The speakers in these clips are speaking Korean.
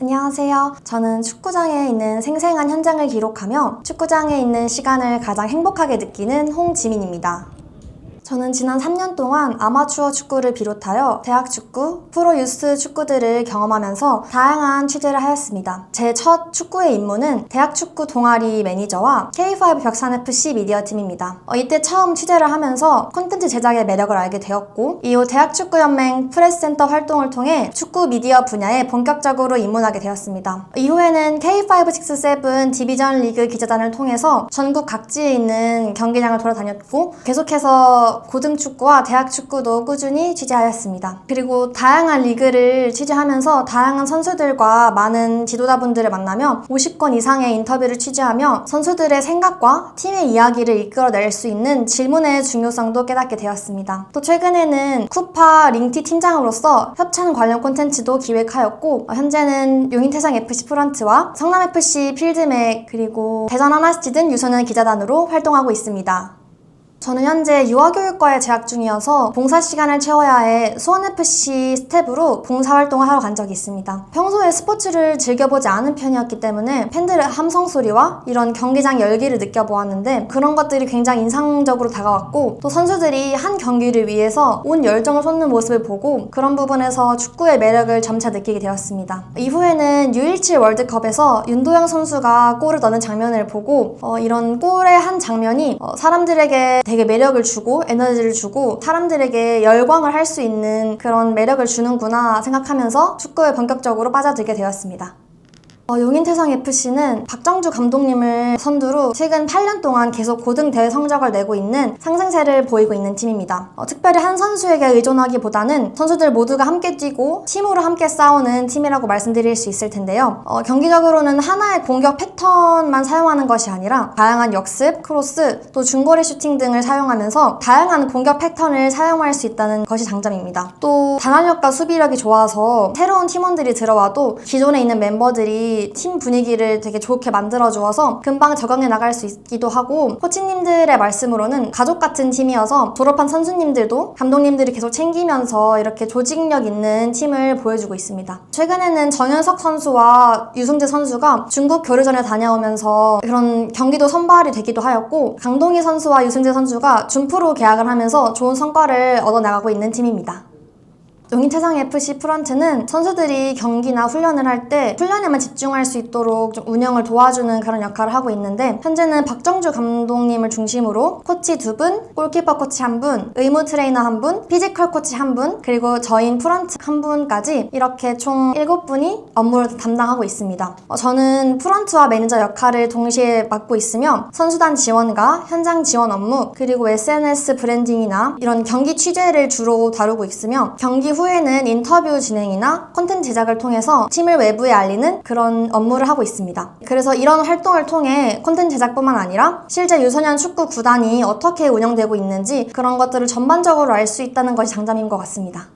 안녕하세요. 저는 축구장에 있는 생생한 현장을 기록하며 축구장에 있는 시간을 가장 행복하게 느끼는 홍지민입니다. 저는 지난 3년 동안 아마추어 축구를 비롯하여 대학 축구, 프로 유스 축구들을 경험하면서 다양한 취재를 하였습니다. 제 첫 축구의 입문은 대학 축구 동아리 매니저와 K5 벽산FC 미디어팀입니다. 이때 처음 취재를 하면서 콘텐츠 제작의 매력을 알게 되었고, 이후 대학축구연맹 프레스센터 활동을 통해 축구 미디어 분야에 본격적으로 입문하게 되었습니다. 이후에는 K567 디비전 리그 기자단을 통해서 전국 각지에 있는 경기장을 돌아다녔고, 계속해서 고등축구와 대학축구도 꾸준히 취재하였습니다. 그리고 다양한 리그를 취재하면서 다양한 선수들과 많은 지도자분들을 만나며 50건 이상의 인터뷰를 취재하며 선수들의 생각과 팀의 이야기를 이끌어낼 수 있는 질문의 중요성도 깨닫게 되었습니다. 또 최근에는 쿠파 링티 팀장으로서 협찬 관련 콘텐츠도 기획하였고, 현재는 용인태상FC 프런트와 성남FC 필드맥 그리고 대전 하나시티즌 유소년 기자단으로 활동하고 있습니다. 저는 현재 유아교육과에 재학 중이어서 봉사 시간을 채워야 해 수원FC 스텝으로 봉사활동을 하러 간 적이 있습니다. 평소에 스포츠를 즐겨보지 않은 편이었기 때문에 팬들의 함성 소리와 이런 경기장 열기를 느껴보았는데, 그런 것들이 굉장히 인상적으로 다가왔고, 또 선수들이 한 경기를 위해서 온 열정을 쏟는 모습을 보고 그런 부분에서 축구의 매력을 점차 느끼게 되었습니다. 이후에는 U17 월드컵에서 윤도영 선수가 골을 넣는 장면을 보고 이런 골의 한 장면이 사람들에게 되게 매력을 주고 에너지를 주고 사람들에게 열광을 할 수 있는 그런 매력을 주는구나 생각하면서 축구에 본격적으로 빠져들게 되었습니다. 용인태상FC는 박정주 감독님을 선두로 최근 8년 동안 계속 고등대회 성적을 내고 있는 상승세를 보이고 있는 팀입니다. 특별히 한 선수에게 의존하기보다는 선수들 모두가 함께 뛰고 팀으로 함께 싸우는 팀이라고 말씀드릴 수 있을 텐데요. 경기적으로는 하나의 공격 패턴만 사용하는 것이 아니라 다양한 역습, 크로스, 또 중거리 슈팅 등을 사용하면서 다양한 공격 패턴을 사용할 수 있다는 것이 장점입니다. 또 단합력과 수비력이 좋아서 새로운 팀원들이 들어와도 기존에 있는 멤버들이 팀 분위기를 되게 좋게 만들어주어서 금방 적응해 나갈 수 있기도 하고, 코치님들의 말씀으로는 가족 같은 팀이어서 졸업한 선수님들도 감독님들이 계속 챙기면서 이렇게 조직력 있는 팀을 보여주고 있습니다. 최근에는 정현석 선수와 유승재 선수가 중국 교류전에 다녀오면서 그런 경기도 선발이 되기도 하였고, 강동희 선수와 유승재 선수가 준프로 계약을 하면서 좋은 성과를 얻어나가고 있는 팀입니다. 용인태상FC 프런트는 선수들이 경기나 훈련을 할 때 훈련에만 집중할 수 있도록 좀 운영을 도와주는 그런 역할을 하고 있는데, 현재는 박정주 감독님을 중심으로 코치 2분, 골키퍼 코치 1분, 의무 트레이너 1분, 피지컬 코치 1분, 그리고 저인 프런트 1분까지 이렇게 총 7분이 업무를 담당하고 있습니다. 저는 프런트와 매니저 역할을 동시에 맡고 있으며 선수단 지원과 현장 지원 업무, 그리고 SNS 브랜딩이나 이런 경기 취재를 주로 다루고 있으며, 경기 후에는 인터뷰 진행이나 콘텐츠 제작을 통해서 팀을 외부에 알리는 그런 업무를 하고 있습니다. 그래서 이런 활동을 통해 콘텐츠 제작뿐만 아니라 실제 유소년 축구 구단이 어떻게 운영되고 있는지 그런 것들을 전반적으로 알 수 있다는 것이 장점인 것 같습니다.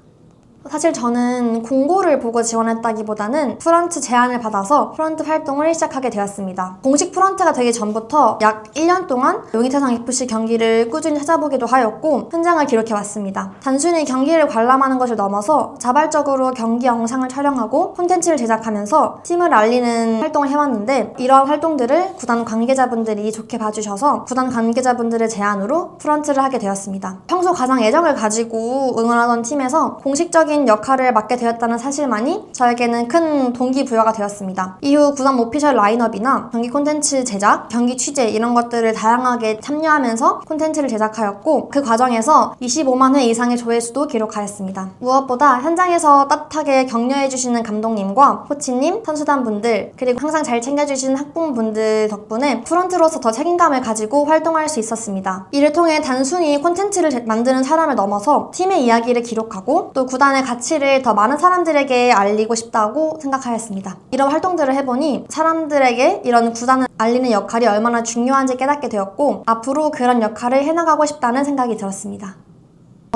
사실 저는 공고를 보고 지원했다기보다는 프런트 제안을 받아서 프런트 활동을 시작하게 되었습니다. 공식 프런트가 되기 전부터 약 1년 동안 용인태상FC 경기를 꾸준히 찾아보기도 하였고 현장을 기록해왔습니다. 단순히 경기를 관람하는 것을 넘어서 자발적으로 경기 영상을 촬영하고 콘텐츠를 제작하면서 팀을 알리는 활동을 해왔는데, 이러한 활동들을 구단 관계자분들이 좋게 봐주셔서 구단 관계자분들의 제안으로 프런트를 하게 되었습니다. 평소 가장 애정을 가지고 응원하던 팀에서 공식적인 역할을 맡게 되었다는 사실만이 저에게는 큰 동기부여가 되었습니다. 이후 구단 오피셜 라인업이나 경기 콘텐츠 제작, 경기 취재 이런 것들을 다양하게 참여하면서 콘텐츠를 제작하였고, 그 과정에서 25만 회 이상의 조회수도 기록하였습니다. 무엇보다 현장에서 따뜻하게 격려해주시는 감독님과 코치님, 선수단분들, 그리고 항상 잘 챙겨주시는 학부모분들 덕분에 프런트로서 더 책임감을 가지고 활동할 수 있었습니다. 이를 통해 단순히 콘텐츠를 만드는 사람을 넘어서 팀의 이야기를 기록하고 또 구단의 가치를 더 많은 사람들에게 알리고 싶다고 생각하였습니다. 이런 활동들을 해보니 사람들에게 이런 구단을 알리는 역할이 얼마나 중요한지 깨닫게 되었고, 앞으로 그런 역할을 해나가고 싶다는 생각이 들었습니다.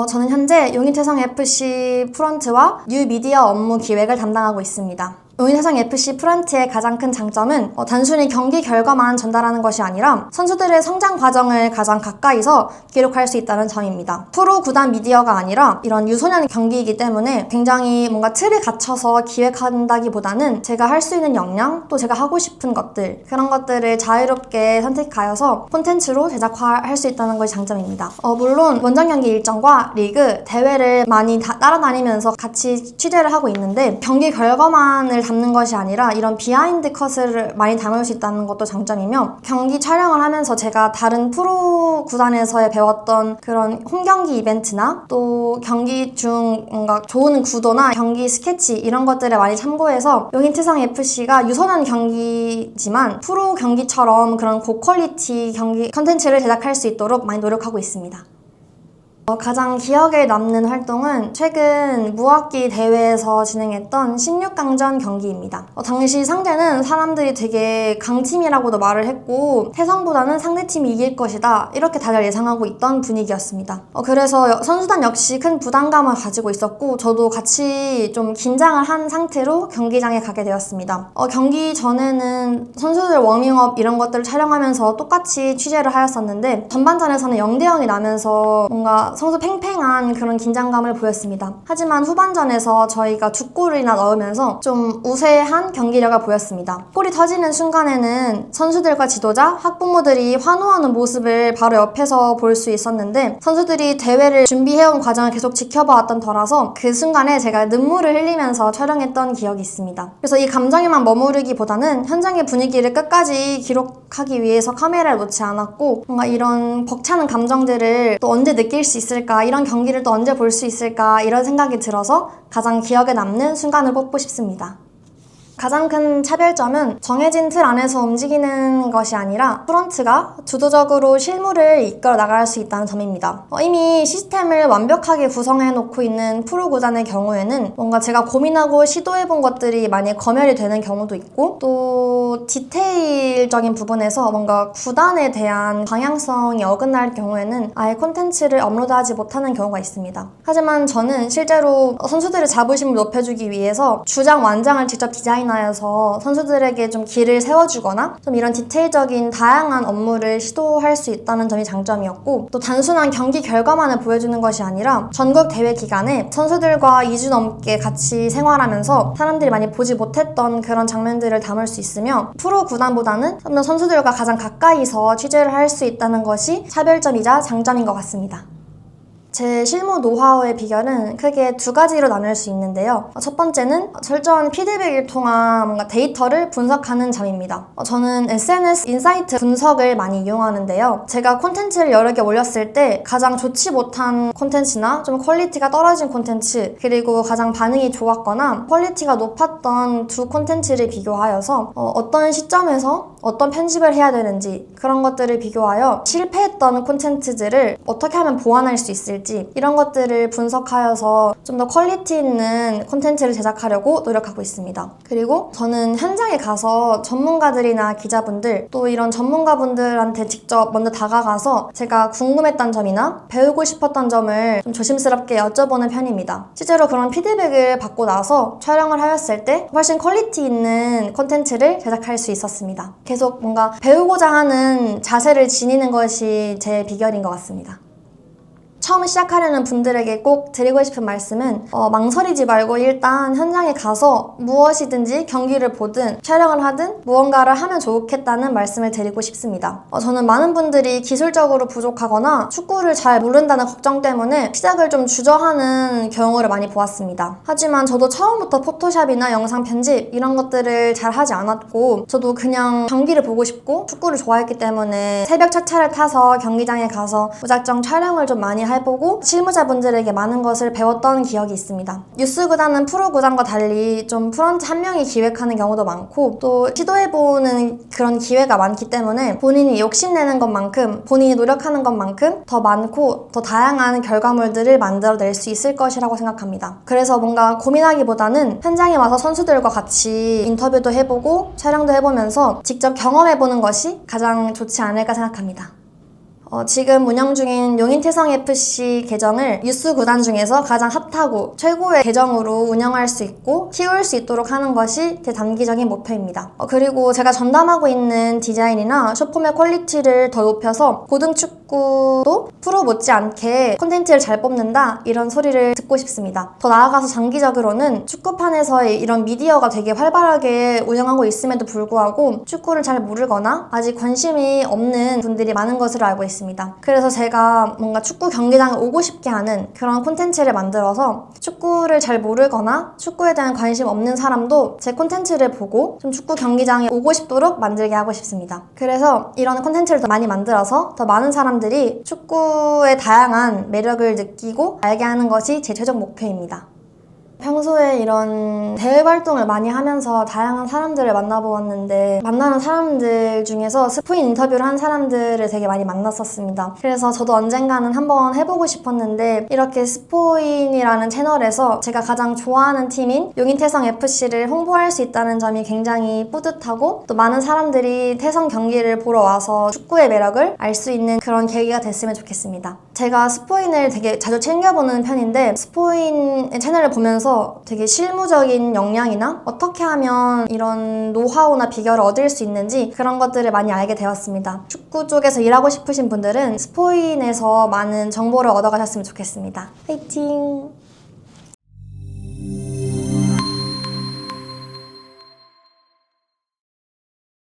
저는 현재 용인태상FC 프런트와 뉴미디어 업무 기획을 담당하고 있습니다. 용인해성FC 프런트의 가장 큰 장점은 단순히 경기 결과만 전달하는 것이 아니라 선수들의 성장 과정을 가장 가까이서 기록할 수 있다는 점입니다. 프로 구단 미디어가 아니라 이런 유소년 경기이기 때문에 굉장히 뭔가 틀에 갇혀서 기획한다기보다는 제가 할 수 있는 역량, 또 제가 하고 싶은 것들, 그런 것들을 자유롭게 선택하여서 콘텐츠로 제작할 수 있다는 것이 장점입니다. 물론 원정 경기 일정과 리그, 대회를 많이 따라다니면서 같이 취재를 하고 있는데 경기 결과만을 담는 것이 아니라 이런 비하인드 컷을 많이 담을 수 있다는 것도 장점이며, 경기 촬영을 하면서 제가 다른 프로 구단에서 배웠던 그런 홈경기 이벤트나 또 경기 중 뭔가 좋은 구도나 경기 스케치 이런 것들을 많이 참고해서 용인태성FC가 유소년 경기지만 프로 경기처럼 그런 고퀄리티 경기 컨텐츠를 제작할 수 있도록 많이 노력하고 있습니다. 가장 기억에 남는 활동은 최근 무학기 대회에서 진행했던 16강전 경기입니다. 당시 상대는 사람들이 되게 강팀이라고도 말을 했고 태성보다는 상대팀이 이길 것이다 이렇게 다들 예상하고 있던 분위기였습니다. 그래서 선수단 역시 큰 부담감을 가지고 있었고 저도 같이 좀 긴장을 한 상태로 경기장에 가게 되었습니다. 경기 전에는 선수들 워밍업 이런 것들을 촬영하면서 똑같이 취재를 하였었는데 전반전에서는 0대0이 나면서 뭔가 선수 팽팽한 그런 긴장감을 보였습니다. 하지만 후반전에서 저희가 2골이나 넣으면서 좀 우세한 경기력을 보였습니다. 골이 터지는 순간에는 선수들과 지도자, 학부모들이 환호하는 모습을 바로 옆에서 볼 수 있었는데 선수들이 대회를 준비해온 과정을 계속 지켜봐왔던 터라서 그 순간에 제가 눈물을 흘리면서 촬영했던 기억이 있습니다. 그래서 이 감정에만 머무르기보다는 현장의 분위기를 끝까지 기록하기 위해서 카메라를 놓지 않았고 뭔가 이런 벅차는 감정들을 또 언제 느낄 수 있을까, 이런 경기를 또 언제 볼 수 있을까 이런 생각이 들어서 가장 기억에 남는 순간을 뽑고 싶습니다. 가장 큰 차별점은 정해진 틀 안에서 움직이는 것이 아니라 프런트가 주도적으로 실무를 이끌어 나갈 수 있다는 점입니다. 이미 시스템을 완벽하게 구성해 놓고 있는 프로 구단의 경우에는 뭔가 제가 고민하고 시도해본 것들이 많이 검열이 되는 경우도 있고 또 디테일적인 부분에서 뭔가 구단에 대한 방향성이 어긋날 경우에는 아예 콘텐츠를 업로드하지 못하는 경우가 있습니다. 하지만 저는 실제로 선수들의 자부심을 높여주기 위해서 주장 완장을 직접 디자인하여서 선수들에게 좀 길을 세워주거나 좀 이런 디테일적인 다양한 업무를 시도할 수 있다는 점이 장점이었고, 또 단순한 경기 결과만을 보여주는 것이 아니라 전국 대회 기간에 선수들과 2주 넘게 같이 생활하면서 사람들이 많이 보지 못했던 그런 장면들을 담을 수 있으며 프로 구단보다는 좀 더 선수들과 가장 가까이서 취재를 할 수 있다는 것이 차별점이자 장점인 것 같습니다. 제 실무 노하우의 비결은 크게 2가지로 나눌 수 있는데요. 첫 번째는 철저한 피드백을 통한 뭔가 데이터를 분석하는 점입니다. 저는 SNS 인사이트 분석을 많이 이용하는데요. 제가 콘텐츠를 여러 개 올렸을 때 가장 좋지 못한 콘텐츠나 좀 퀄리티가 떨어진 콘텐츠, 그리고 가장 반응이 좋았거나 퀄리티가 높았던 2 콘텐츠를 비교하여서 어떤 시점에서 어떤 편집을 해야 되는지 그런 것들을 비교하여 실패했던 콘텐츠들을 어떻게 하면 보완할 수 있을지 이런 것들을 분석하여서 좀 더 퀄리티 있는 콘텐츠를 제작하려고 노력하고 있습니다. 그리고 저는 현장에 가서 전문가들이나 기자분들 또 이런 전문가분들한테 직접 먼저 다가가서 제가 궁금했던 점이나 배우고 싶었던 점을 좀 조심스럽게 여쭤보는 편입니다. 실제로 그런 피드백을 받고 나서 촬영을 하였을 때 훨씬 퀄리티 있는 콘텐츠를 제작할 수 있었습니다. 계속 뭔가 배우고자 하는 자세를 지니는 것이 제 비결인 것 같습니다. 처음 시작하려는 분들에게 꼭 드리고 싶은 말씀은 망설이지 말고 일단 현장에 가서 무엇이든지 경기를 보든 촬영을 하든 무언가를 하면 좋겠다는 말씀을 드리고 싶습니다. 저는 많은 분들이 기술적으로 부족하거나 축구를 잘 모른다는 걱정 때문에 시작을 좀 주저하는 경우를 많이 보았습니다. 하지만 저도 처음부터 포토샵이나 영상 편집 이런 것들을 잘 하지 않았고 저도 그냥 경기를 보고 싶고 축구를 좋아했기 때문에 새벽 첫차를 타서 경기장에 가서 무작정 촬영을 좀 많이 해보고 실무자분들에게 많은 것을 배웠던 기억이 있습니다. 뉴스 구단은 프로 구단과 달리 좀 프런트 한 명이 기획하는 경우도 많고 또 시도해보는 그런 기회가 많기 때문에 본인이 욕심내는 것만큼 본인이 노력하는 것만큼 더 많고 더 다양한 결과물들을 만들어낼 수 있을 것이라고 생각합니다. 그래서 뭔가 고민하기보다는 현장에 와서 선수들과 같이 인터뷰도 해보고 촬영도 해보면서 직접 경험해보는 것이 가장 좋지 않을까 생각합니다. 지금 운영 중인 용인태성FC 계정을 유스 구단 중에서 가장 핫하고 최고의 계정으로 운영할 수 있고 키울 수 있도록 하는 것이 제 단기적인 목표입니다. 그리고 제가 전담하고 있는 디자인이나 숏폼의 퀄리티를 더 높여서 고등축구도 프로 못지않게 콘텐츠를 잘 뽑는다 이런 소리를 듣고 싶습니다. 더 나아가서 장기적으로는 축구판에서의 이런 미디어가 되게 활발하게 운영하고 있음에도 불구하고 축구를 잘 모르거나 아직 관심이 없는 분들이 많은 것으로 알고 있습니다. 그래서 제가 뭔가 축구 경기장에 오고 싶게 하는 그런 콘텐츠를 만들어서 축구를 잘 모르거나 축구에 대한 관심 없는 사람도 제 콘텐츠를 보고 좀 축구 경기장에 오고 싶도록 만들게 하고 싶습니다. 그래서 이런 콘텐츠를 더 많이 만들어서 더 많은 사람들이 축구의 다양한 매력을 느끼고 알게 하는 것이 제 최종 목표입니다. 평소에 이런 대외 활동을 많이 하면서 다양한 사람들을 만나보았는데 만나는 사람들 중에서 스포인 인터뷰를 한 사람들을 되게 많이 만났었습니다. 그래서 저도 언젠가는 한번 해보고 싶었는데 이렇게 스포인이라는 채널에서 제가 가장 좋아하는 팀인 용인태성FC를 홍보할 수 있다는 점이 굉장히 뿌듯하고 또 많은 사람들이 태성 경기를 보러 와서 축구의 매력을 알 수 있는 그런 계기가 됐으면 좋겠습니다. 제가 스포인을 되게 자주 챙겨보는 편인데 스포인 채널을 보면서 되게 실무적인 역량이나 어떻게 하면 이런 노하우나 비결을 얻을 수 있는지 그런 것들을 많이 알게 되었습니다. 축구 쪽에서 일하고 싶으신 분들은 스포인에서 많은 정보를 얻어가셨으면 좋겠습니다. 화이팅!